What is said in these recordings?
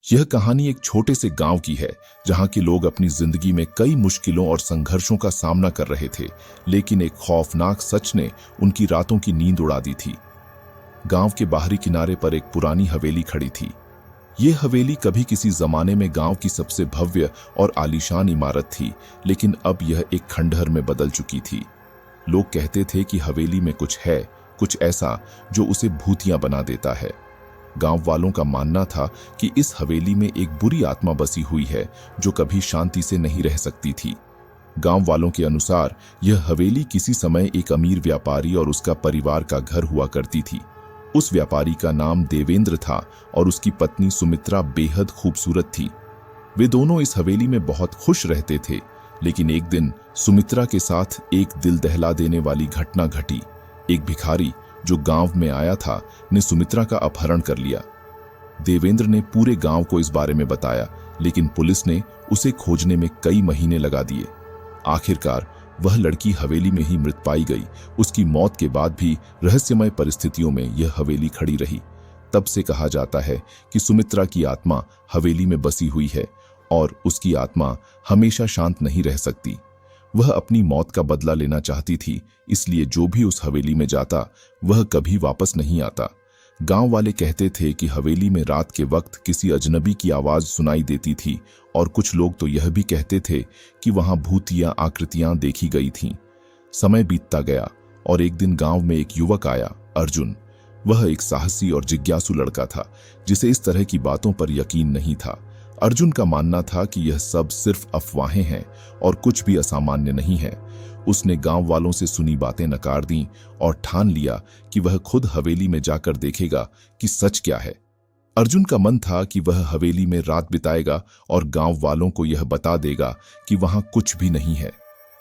यह कहानी एक छोटे से गांव की है जहां के लोग अपनी जिंदगी में कई मुश्किलों और संघर्षों का सामना कर रहे थे, लेकिन एक खौफनाक सच ने उनकी रातों की नींद उड़ा दी थी। गांव के बाहरी किनारे पर एक पुरानी हवेली खड़ी थी। यह हवेली कभी किसी जमाने में गांव की सबसे भव्य और आलीशान इमारत थी, लेकिन अब यह एक खंडहर में बदल चुकी थी। लोग कहते थे कि हवेली में कुछ है, कुछ ऐसा जो उसे भूतिया बना देता है। गांव वालों का मानना था कि इस हवेली में एक बुरी आत्मा बसी हुई है जो कभी शांति से नहीं रह सकती थी। गांव वालों के अनुसार यह हवेली किसी समय एक अमीर व्यापारी और उसका परिवार का घर हुआ करती थी। उस व्यापारी का नाम देवेंद्र था और उसकी पत्नी सुमित्रा बेहद खूबसूरत थी। वे दोनों इस हवेली में बहुत खुश रहते थे, लेकिन एक दिन सुमित्रा के साथ एक दिल दहला देने वाली घटना घटी। एक भिखारी जो गांव में आया था ने सुमित्रा का अपहरण कर लिया। देवेंद्र ने पूरे गांव को इस बारे में बताया, लेकिन पुलिस ने उसे खोजने में कई महीने लगा दिए। आखिरकार वह लड़की हवेली में ही मृत पाई गई। उसकी मौत के बाद भी रहस्यमय परिस्थितियों में यह हवेली खड़ी रही। तब से कहा जाता है कि सुमित्रा की आत्मा हवेली में बसी हुई है और उसकी आत्मा हमेशा शांत नहीं रह सकती। वह अपनी मौत का बदला लेना चाहती थी, इसलिए जो भी उस हवेली में जाता वह कभी वापस नहीं आता। गांव वाले कहते थे कि हवेली में रात के वक्त किसी अजनबी की आवाज सुनाई देती थी और कुछ लोग तो यह भी कहते थे कि वहां भूतिया आकृतियां देखी गई थीं। समय बीतता गया और एक दिन गांव में एक युवक आया, अर्जुन। वह एक साहसी और जिज्ञासु लड़का था जिसे इस तरह की बातों पर यकीन नहीं था। अर्जुन का मानना था कि यह सब सिर्फ अफवाहें हैं और कुछ भी असामान्य नहीं है। उसने गांव वालों से सुनी बातें नकार दी और ठान लिया कि वह खुद हवेली में जाकर देखेगा कि सच क्या है। अर्जुन का मन था कि वह हवेली में रात बिताएगा और गांव वालों को यह बता देगा कि वहां कुछ भी नहीं है।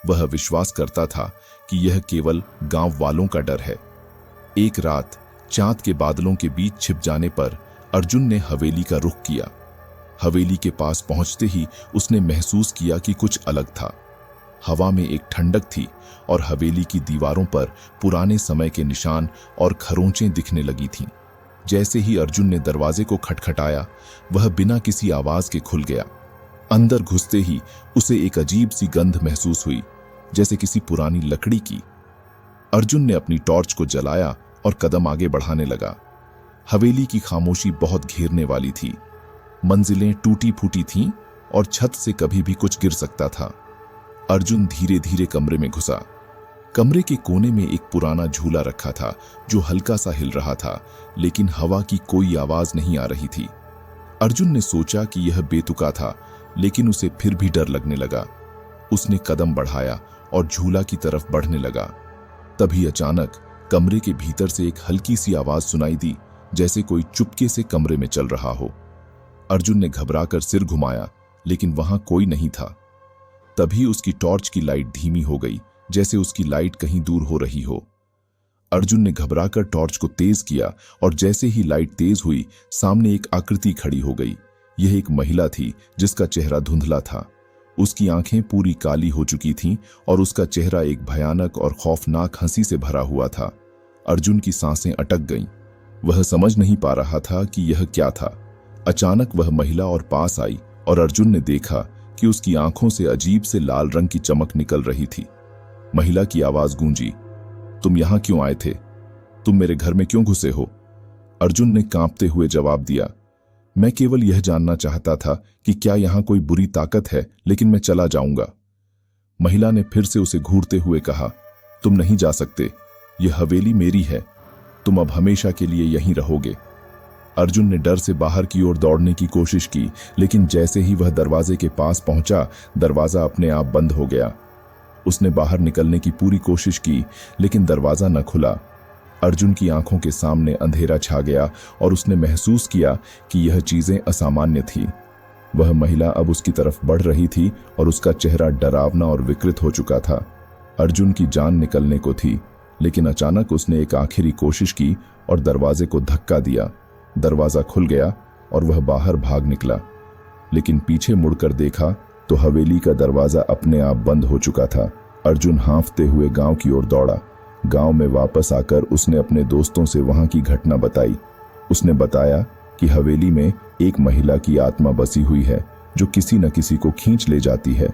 वह विश्वास करता था कि यह केवल गांव वालों का डर है। एक रात चांद के बादलों के बीच छिप जाने पर अर्जुन ने हवेली का रुख किया। हवेली के पास पहुंचते ही उसने महसूस किया कि कुछ अलग था। हवा में एक ठंडक थी और हवेली की दीवारों पर पुराने समय के निशान और खरोंचें दिखने लगी थीं। जैसे ही अर्जुन ने दरवाजे को खटखटाया, वह बिना किसी आवाज के खुल गया। अंदर घुसते ही उसे एक अजीब सी गंध महसूस हुई, जैसे किसी पुरानी लकड़ी की। अर्जुन ने अपनी टॉर्च को जलाया और कदम आगे बढ़ाने लगा। हवेली की खामोशी बहुत घेरने वाली थी। मंजिलें टूटी फूटी थीं और छत से कभी भी कुछ गिर सकता था। अर्जुन धीरे धीरे कमरे में घुसा। कमरे के कोने में एक पुराना झूला रखा था जो हल्का सा हिल रहा था, लेकिन हवा की कोई आवाज नहीं आ रही थी। अर्जुन ने सोचा कि यह बेतुका था, लेकिन उसे फिर भी डर लगने लगा। उसने कदम बढ़ाया और झूला की तरफ बढ़ने लगा। तभी अचानक कमरे के भीतर से एक हल्की सी आवाज सुनाई दी, जैसे कोई चुपके से कमरे में चल रहा हो। अर्जुन ने घबराकर सिर घुमाया, लेकिन वहां कोई नहीं था। तभी उसकी टॉर्च की लाइट धीमी हो गई, जैसे उसकी लाइट कहीं दूर हो रही हो। अर्जुन ने घबराकर टॉर्च को तेज किया और जैसे ही लाइट तेज हुई, सामने एक आकृति खड़ी हो गई। यह एक महिला थी जिसका चेहरा धुंधला था। उसकी आंखें पूरी काली हो चुकी थीं और उसका चेहरा एक भयानक और खौफनाक हंसी से भरा हुआ था। अर्जुन की सांसें अटक गईं। वह समझ नहीं पा रहा था कि यह क्या था। अचानक वह महिला और पास आई और अर्जुन ने देखा कि उसकी आंखों से अजीब से लाल रंग की चमक निकल रही थी। महिला की आवाज गूंजी, तुम यहां क्यों आए थे? तुम मेरे घर में क्यों घुसे हो? अर्जुन ने कांपते हुए जवाब दिया, मैं केवल यह जानना चाहता था कि क्या यहां कोई बुरी ताकत है, लेकिन मैं चला जाऊंगा। महिला ने फिर से उसे घूरते हुए कहा, तुम नहीं जा सकते, यह हवेली मेरी है, तुम अब हमेशा के लिए यहीं रहोगे। अर्जुन ने डर से बाहर की ओर दौड़ने की कोशिश की, लेकिन जैसे ही वह दरवाजे के पास पहुंचा, दरवाजा अपने आप बंद हो गया। उसने बाहर निकलने की पूरी कोशिश की, लेकिन दरवाजा न खुला। अर्जुन की आंखों के सामने अंधेरा छा गया और उसने महसूस किया कि यह चीजें असामान्य थी। वह महिला अब उसकी तरफ बढ़ रही थी और उसका चेहरा डरावना और विकृत हो चुका था। अर्जुन की जान निकलने को थी, लेकिन अचानक उसने एक आखिरी कोशिश की और दरवाजे को धक्का दिया। दरवाजा खुल गया और वह बाहर भाग निकला, लेकिन पीछे मुड़कर देखा तो हवेली का दरवाजा अपने आप बंद हो चुका था। अर्जुन हांफते हुए गांव की ओर दौड़ा। गांव में वापस आकर उसने अपने दोस्तों से वहां की घटना बताई। उसने बताया कि हवेली में एक महिला की आत्मा बसी हुई है जो किसी न किसी को खींच ले जाती है।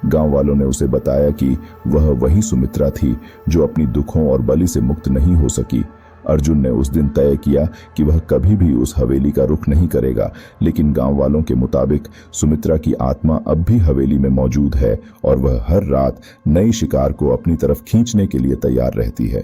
गांव वालों ने उसे बताया कि वह वही सुमित्रा थी जो अपनी दुखों और बलि से मुक्त नहीं हो सकी। अर्जुन ने उस दिन तय किया कि वह कभी भी उस हवेली का रुख नहीं करेगा, लेकिन गांव वालों के मुताबिक सुमित्रा की आत्मा अब भी हवेली में मौजूद है और वह हर रात नई शिकार को अपनी तरफ खींचने के लिए तैयार रहती है।